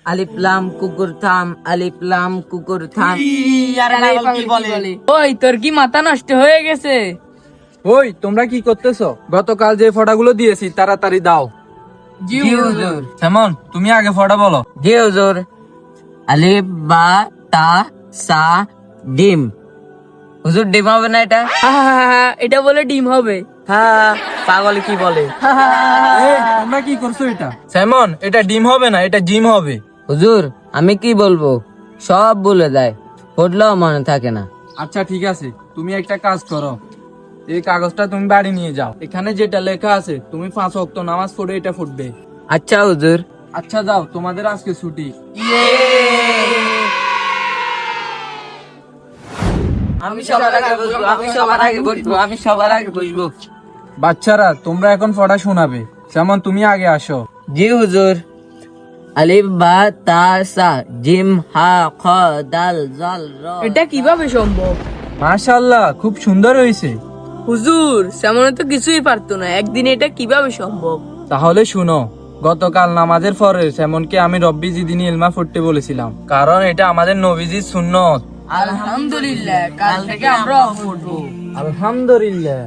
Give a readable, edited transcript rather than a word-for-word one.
আলিফ লাম কুকুর থাম, আলিফ লাম কুকুর থাম। ওই তোর কি মাথা নষ্ট হয়ে গেছে? ওই তোমরা কি করতেছো? গতকাল যে ফটাগুলো দিয়েছি তাড়াতাড়ি দাও। জি হুজুর। সেমন তুমি আগে ফটা বলো। জি হুজুর। আলিফ বা তা সা ডিম। হুজুর ডিম হবে না এটা? এটা বলে ডিম হবে। হ্যাঁ, পাগল কি বলে? এই তোমরা কি করছো এটা? সেমন এটা ডিম হবে না, এটা জিম হবে। হুজুর আমি কি বলবো, সব বলে দেয়, পড়লেও মনে থাকে না। আচ্ছা ঠিক আছে, তুমি একটা কাজ করো, এই কাগজটা তুমি বাড়ি নিয়ে যাও, এখানে যেটা লেখা আছে তুমি 5 ওয়াক্ত নামাজ পড়ে এটা ফুটবে। আচ্ছা হুজুর। আচ্ছা যাও, তোমাদের আজকে ছুটি। আমি সবার আগে বসবো, আমি সবার আগে বসবো, আমি সবার আগে বসবো। বাচ্চারা তোমরা এখন পড়া শোনাবে। যেমন তুমি আগে আসো। জি হুজুর। আলিফ বা তা সা জিম হা খ দাল জাল র। এটা কিভাবে সম্ভব? মাশাআল্লাহ, খুব সুন্দর হয়েছে। হুজুর সেমন তো কিছুই পারতো না, একদিন এটা কিভাবে সম্ভব? তাহলে শুনো, গতকাল নামাজের পরে সেমনকে আমি রব্বি জিদিনী ইলমা পড়তে বলেছিলাম, কারণ এটা আমাদের নবীজির সুন্নত। আলহামদুলিল্লাহ, কাল থেকে আমরা পড়বো। আলহামদুলিল্লাহ।